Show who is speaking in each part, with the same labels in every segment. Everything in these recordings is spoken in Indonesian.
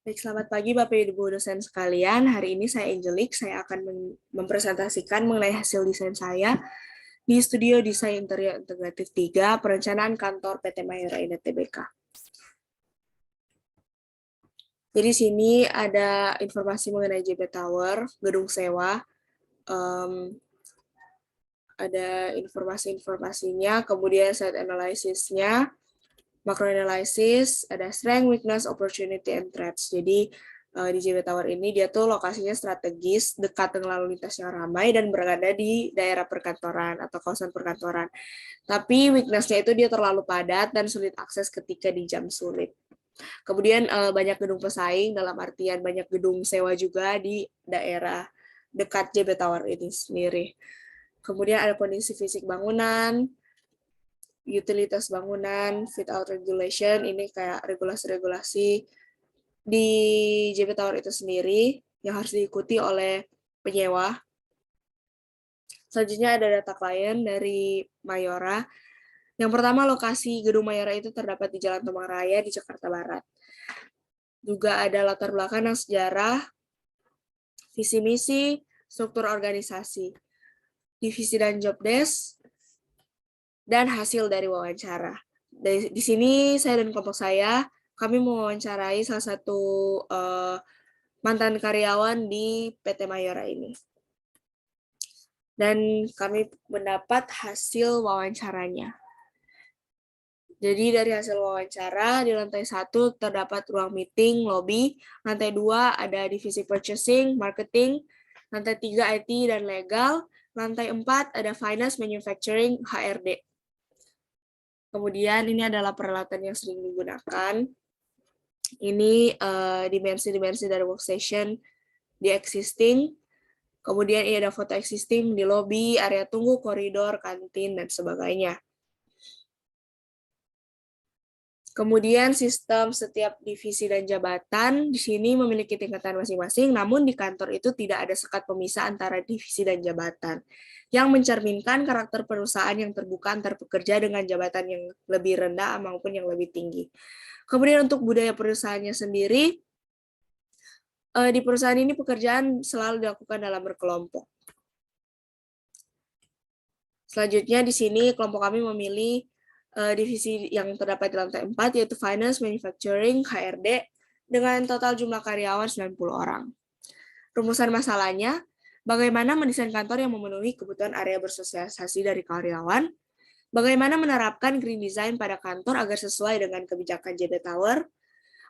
Speaker 1: Baik, selamat pagi Bapak Ibu dosen sekalian. Hari ini saya Angelik, saya akan mempresentasikan mengenai hasil desain saya di Studio Desain Interior Integratif 3, perencanaan kantor PT Mayora Indah Tbk. Jadi sini ada informasi mengenai JB Tower, gedung sewa, um, ada informasi-informasinya, kemudian site analysis-nya, macro analysis, ada strength, weakness, opportunity, and threats. Jadi di JB Tower ini dia tuh lokasinya strategis, dekat dengan lalu lintas yang ramai dan berada di daerah perkantoran atau kawasan perkantoran. Tapi weakness-nya itu dia terlalu padat dan sulit akses ketika di jam sulit. Kemudian banyak gedung pesaing dalam artian banyak gedung sewa juga di daerah dekat JB Tower ini sendiri. Kemudian ada kondisi fisik bangunan, utilitas bangunan, fit out regulation, ini kayak regulasi-regulasi di JB Tower itu sendiri yang harus diikuti oleh penyewa. Selanjutnya ada data klien dari Mayora. Yang pertama, lokasi gedung Mayora itu terdapat di Jalan Tomang Raya di Jakarta Barat. Juga ada latar belakang dan sejarah, visi misi, struktur organisasi, divisi dan job desk, dan hasil dari wawancara. Di sini saya dan kelompok saya, kami mewawancarai salah satu mantan karyawan di PT Mayora ini. Dan kami mendapat hasil wawancaranya. Jadi dari hasil wawancara, di lantai 1 terdapat ruang meeting, lobby, lantai 2 ada divisi purchasing, marketing, lantai 3 IT dan legal, lantai 4 ada finance, manufacturing, HRD. Kemudian ini adalah peralatan yang sering digunakan. Ini dimensi-dimensi dari workstation di existing. Kemudian ini ada foto existing di lobby, area tunggu, koridor, kantin, dan sebagainya. Kemudian sistem setiap divisi dan jabatan di sini memiliki tingkatan masing-masing, namun di kantor itu tidak ada sekat pemisah antara divisi dan jabatan, yang mencerminkan karakter perusahaan yang terbuka antar pekerja dengan jabatan yang lebih rendah maupun yang lebih tinggi. Kemudian untuk budaya perusahaannya sendiri, di perusahaan ini pekerjaan selalu dilakukan dalam berkelompok. Selanjutnya di sini kelompok kami memilih divisi yang terdapat di lantai 4, yaitu Finance, Manufacturing, HRD, dengan total jumlah karyawan 90 orang. Rumusan masalahnya, bagaimana mendesain kantor yang memenuhi kebutuhan area bersosialisasi dari karyawan, bagaimana menerapkan green design pada kantor agar sesuai dengan kebijakan JB Tower,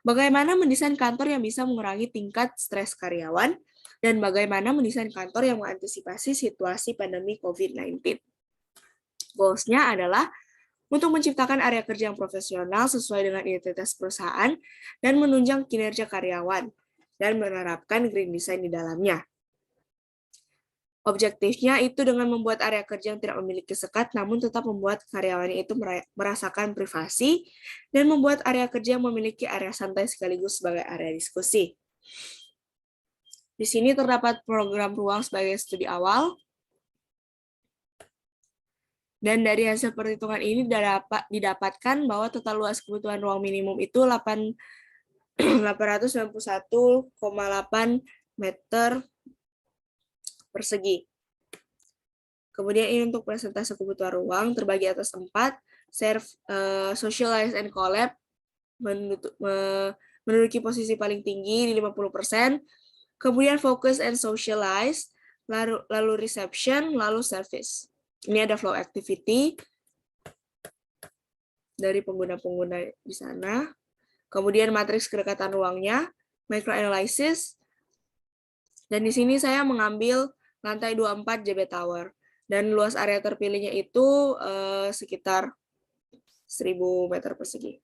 Speaker 1: bagaimana mendesain kantor yang bisa mengurangi tingkat stres karyawan, dan bagaimana mendesain kantor yang mengantisipasi situasi pandemi COVID-19. Goals-nya adalah untuk menciptakan area kerja yang profesional sesuai dengan identitas perusahaan dan menunjang kinerja karyawan, dan menerapkan green design di dalamnya. Objektifnya itu dengan membuat area kerja yang tidak memiliki sekat, namun tetap membuat karyawannya itu merasakan privasi, dan membuat area kerja yang memiliki area santai sekaligus sebagai area diskusi. Di sini terdapat program ruang sebagai studi awal, dan dari hasil perhitungan ini didapatkan bahwa total luas kebutuhan ruang minimum itu 891,8 meter persegi. Kemudian ini untuk presentase kebutuhan ruang terbagi atas 4, serve, socialize and collab menduduki posisi paling tinggi di 50%, kemudian focus and socialize, lalu reception, lalu service. Ini ada flow activity dari pengguna-pengguna di sana. Kemudian matriks kedekatan ruangnya, microanalysis, dan di sini saya mengambil lantai 24 JB Tower. Dan luas area terpilihnya itu sekitar 1000 meter persegi.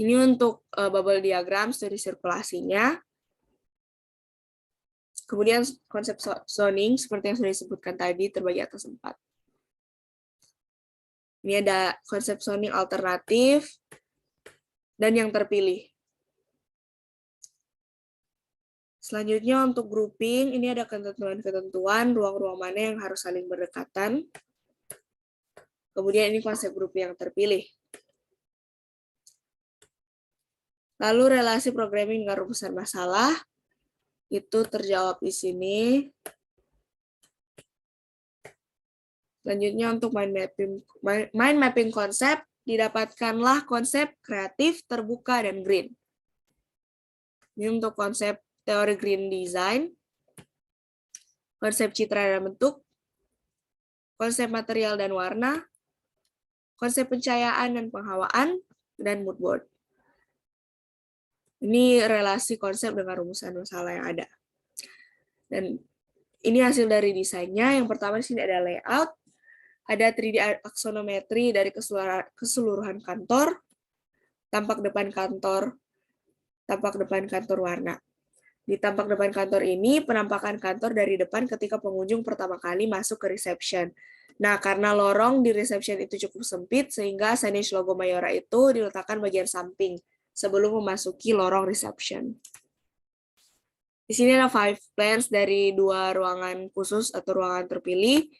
Speaker 1: Ini untuk bubble diagram studi sirkulasinya. Kemudian konsep zoning seperti yang sudah disebutkan tadi terbagi atas 4. Ini ada konsep zoning alternatif dan yang terpilih. Selanjutnya untuk grouping, ini ada ketentuan-ketentuan ruang-ruang mana yang harus saling berdekatan. Kemudian ini konsep grouping yang terpilih. Lalu relasi programming dengan rumusan masalah itu terjawab di sini. Selanjutnya untuk mind mapping konsep, didapatkanlah konsep kreatif, terbuka, dan green. Ini untuk konsep teori green design, konsep citra dan bentuk, konsep material dan warna, konsep pencahayaan dan penghawaan, dan mood board. Ini relasi konsep dengan rumusan masalah yang ada. Dan ini hasil dari desainnya. Yang pertama di sini ada layout, ada 3D aksonometri dari keseluruhan kantor, tampak depan kantor warna. Di tampak depan kantor ini, penampakan kantor dari depan ketika pengunjung pertama kali masuk ke reception. Nah, karena lorong di reception itu cukup sempit, sehingga signage logo Mayora itu diletakkan bagian samping sebelum memasuki lorong reception. Di sini ada 5 plans dari 2 ruangan khusus atau ruangan terpilih.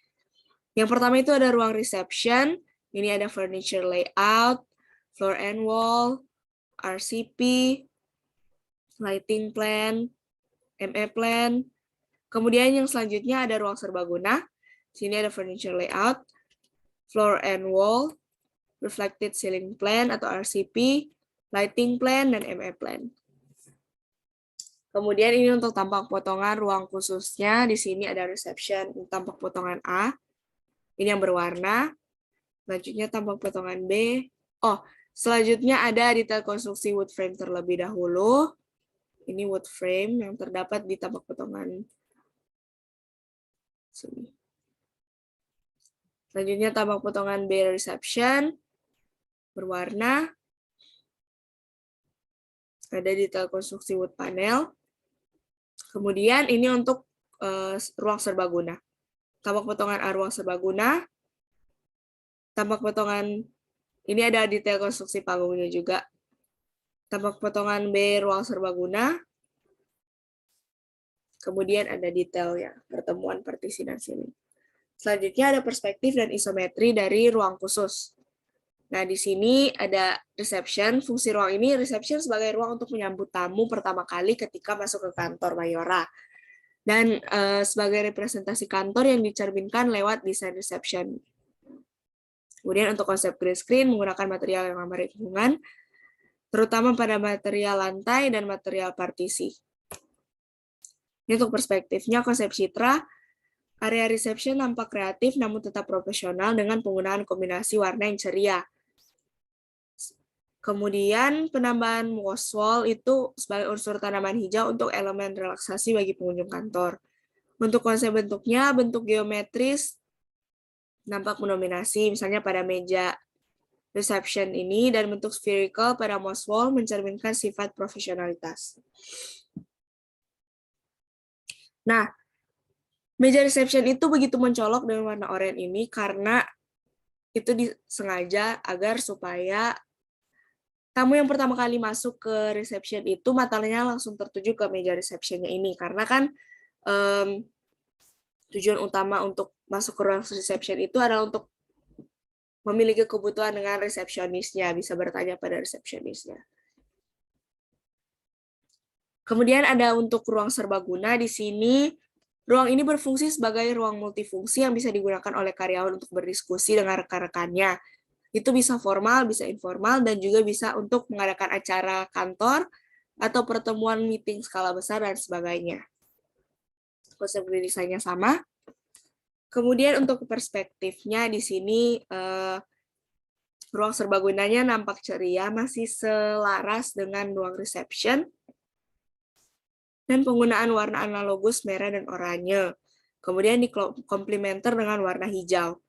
Speaker 1: Yang pertama itu ada ruang reception. Ini ada furniture layout, floor and wall, RCP, lighting plan, ME plan. Kemudian yang selanjutnya ada ruang serbaguna. Sini ada furniture layout, floor and wall, reflected ceiling plan atau RCP, lighting plan, dan ME plan. Kemudian ini untuk tampak potongan ruang khususnya. Di sini ada reception, tampak potongan A. Ini yang berwarna. Selanjutnya tampak potongan B. Selanjutnya ada detail konstruksi wood frame terlebih dahulu. Ini wood frame yang terdapat di tampak potongan sini. Selanjutnya tampak potongan B reception berwarna. Ada detail konstruksi wood panel. Kemudian ini untuk ruang serbaguna. Tampak potongan A ruang serbaguna. Tampak potongan ini ada detail konstruksi panggungnya juga. Tampak potongan B ruang serbaguna. Kemudian ada detailnya, pertemuan partisi dan ceiling. Selanjutnya ada perspektif dan isometri dari ruang khusus. Nah, di sini ada reception. Fungsi ruang ini, reception sebagai ruang untuk menyambut tamu pertama kali ketika masuk ke kantor Mayora. Dan sebagai representasi kantor yang dicerminkan lewat desain reception. Kemudian untuk konsep green screen menggunakan material yang ramah lingkungan, terutama pada material lantai dan material partisi. Ini untuk perspektifnya, konsep citra, area reception nampak kreatif namun tetap profesional dengan penggunaan kombinasi warna yang ceria. Kemudian penambahan moss wall itu sebagai unsur tanaman hijau untuk elemen relaksasi bagi pengunjung kantor. Untuk konsep bentuknya, bentuk geometris nampak mendominasi, misalnya pada meja reception ini, dan bentuk spherical pada moss wall mencerminkan sifat profesionalitas. Nah, meja reception itu begitu mencolok dengan warna oranye ini karena itu disengaja agar supaya tamu yang pertama kali masuk ke reception itu matanya langsung tertuju ke meja reception-nya ini. Karena kan tujuan utama untuk masuk ke ruang reception itu adalah untuk memiliki kebutuhan dengan resepsionisnya, bisa bertanya pada resepsionisnya. Kemudian ada untuk ruang serbaguna di sini. Ruang ini berfungsi sebagai ruang multifungsi yang bisa digunakan oleh karyawan untuk berdiskusi dengan rekan-rekannya. Itu bisa formal, bisa informal, dan juga bisa untuk mengadakan acara kantor atau pertemuan meeting skala besar dan sebagainya. Konsep desainnya sama. Kemudian untuk perspektifnya di sini ruang serbagunanya nampak ceria, masih selaras dengan ruang reception, dan penggunaan warna analogus merah dan oranye. Kemudian dikomplementer dengan warna hijau.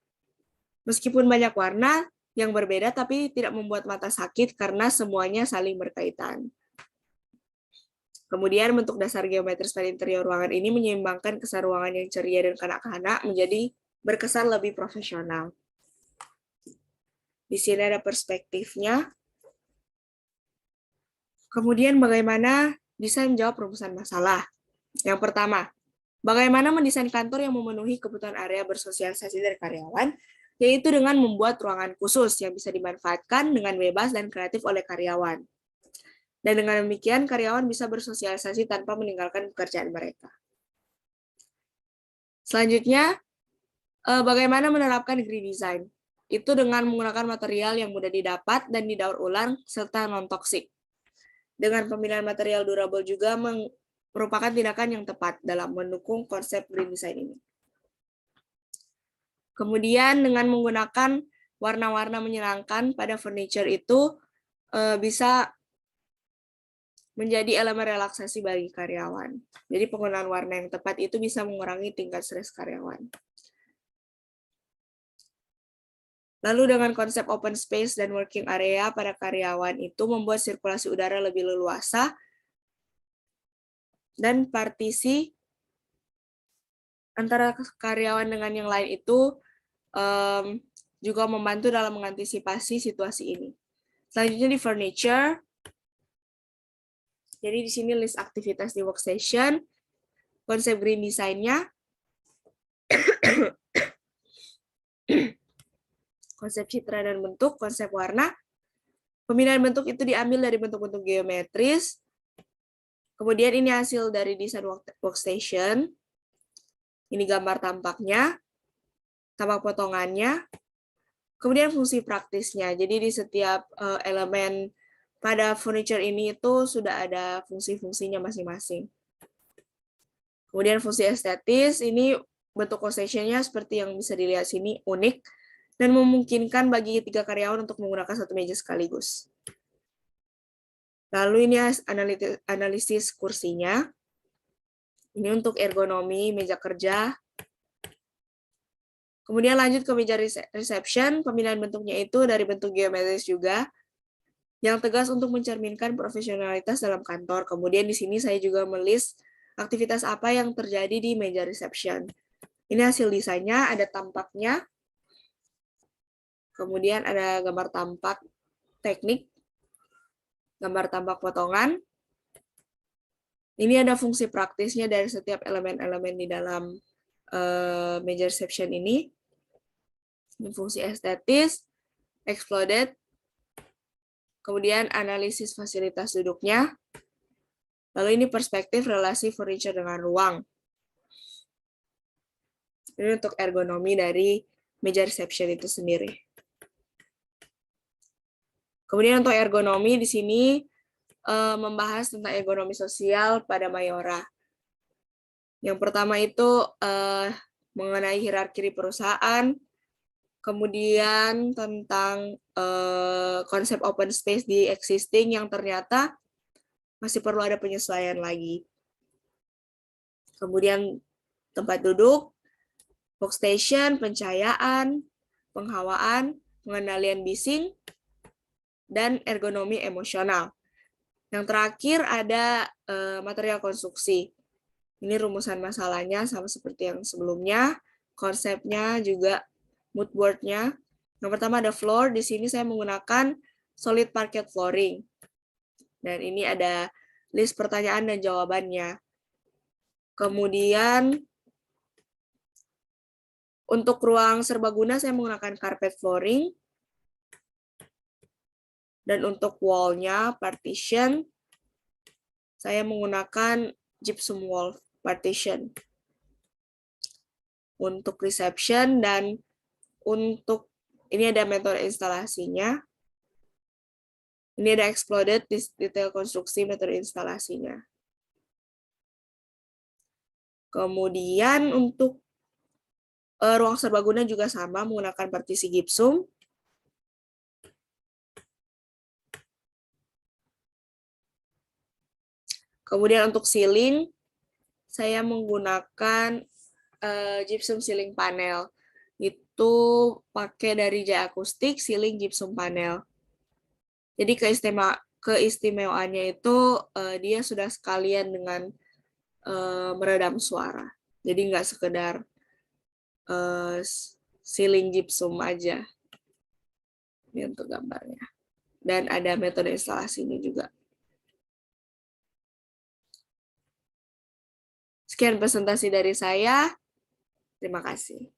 Speaker 1: Meskipun banyak warna yang berbeda, tapi tidak membuat mata sakit karena semuanya saling berkaitan. Kemudian bentuk dasar geometris pada interior ruangan ini menyeimbangkan kesan ruangan yang ceria dan kanak-kanak menjadi berkesan lebih profesional. Di sini ada perspektifnya. Kemudian bagaimana desain menjawab rumusan masalah. Yang pertama, bagaimana mendesain kantor yang memenuhi kebutuhan area bersosialisasi dari karyawan, yaitu dengan membuat ruangan khusus yang bisa dimanfaatkan dengan bebas dan kreatif oleh karyawan. Dan dengan demikian, karyawan bisa bersosialisasi tanpa meninggalkan pekerjaan mereka. Selanjutnya, bagaimana menerapkan green design? Itu dengan menggunakan material yang mudah didapat dan didaur ulang, serta non-toksik. Dengan pemilihan material durable juga merupakan tindakan yang tepat dalam mendukung konsep green design ini. Kemudian dengan menggunakan warna-warna menyenangkan pada furniture itu bisa menjadi elemen relaksasi bagi karyawan. Jadi penggunaan warna yang tepat itu bisa mengurangi tingkat stres karyawan. Lalu dengan konsep open space dan working area pada karyawan itu membuat sirkulasi udara lebih leluasa dan partisi antara karyawan dengan yang lain itu juga membantu dalam mengantisipasi situasi ini. Selanjutnya di furniture, jadi di sini list aktivitas di workstation, konsep green design-nya, konsep citra dan bentuk, konsep warna. Pemilihan bentuk itu diambil dari bentuk-bentuk geometris. Kemudian ini hasil dari desain workstation. Ini gambar tampaknya, tampak potongannya. Kemudian fungsi praktisnya. Jadi di setiap elemen pada furniture ini itu sudah ada fungsi-fungsinya masing-masing. Kemudian fungsi estetis, ini bentuk workstation-nya seperti yang bisa dilihat sini, unik, dan memungkinkan bagi 3 karyawan untuk menggunakan satu meja sekaligus. Lalu ini analisis kursinya. Ini untuk ergonomi meja kerja. Kemudian lanjut ke meja reception, pemilihan bentuknya itu dari bentuk geometris juga, yang tegas untuk mencerminkan profesionalitas dalam kantor. Kemudian di sini saya juga melis aktivitas apa yang terjadi di meja reception. Ini hasil desainnya, ada tampaknya, kemudian ada gambar tampak teknik, gambar tampak potongan. Ini ada fungsi praktisnya dari setiap elemen-elemen di dalam meja reception ini. Ini fungsi estetis, exploded, kemudian analisis fasilitas duduknya, lalu ini perspektif relasi furniture dengan ruang. Ini untuk ergonomi dari meja reception itu sendiri. Kemudian untuk ergonomi di sini membahas tentang ergonomi sosial pada Mayora. Yang pertama itu mengenai hierarki di perusahaan, kemudian tentang konsep open space di existing yang ternyata masih perlu ada penyesuaian lagi. Kemudian tempat duduk, workstation, pencahayaan, penghawaan, pengendalian bising, dan ergonomi emosional. Yang terakhir ada material konstruksi. Ini rumusan masalahnya sama seperti yang sebelumnya. Konsepnya juga mood board-nya. Yang pertama ada floor. Di sini saya menggunakan solid parquet flooring. Dan ini ada list pertanyaan dan jawabannya. Kemudian untuk ruang serbaguna saya menggunakan carpet flooring. Dan untuk wall-nya, partition, saya menggunakan gypsum wall partition. Untuk reception dan untuk ini ada metode instalasinya. Ini ada exploded detail konstruksi metode instalasinya. Kemudian untuk ruang serbaguna juga sama menggunakan partisi gypsum. Kemudian untuk ceiling saya menggunakan gypsum ceiling panel. Itu pakai dari J Acoustic ceiling gypsum panel. Jadi keistimewaannya itu dia sudah sekalian dengan meredam suara. Jadi nggak sekedar ceiling gypsum aja. Ini untuk gambarnya. Dan ada metode instalasinya juga. Sekian presentasi dari saya. Terima kasih.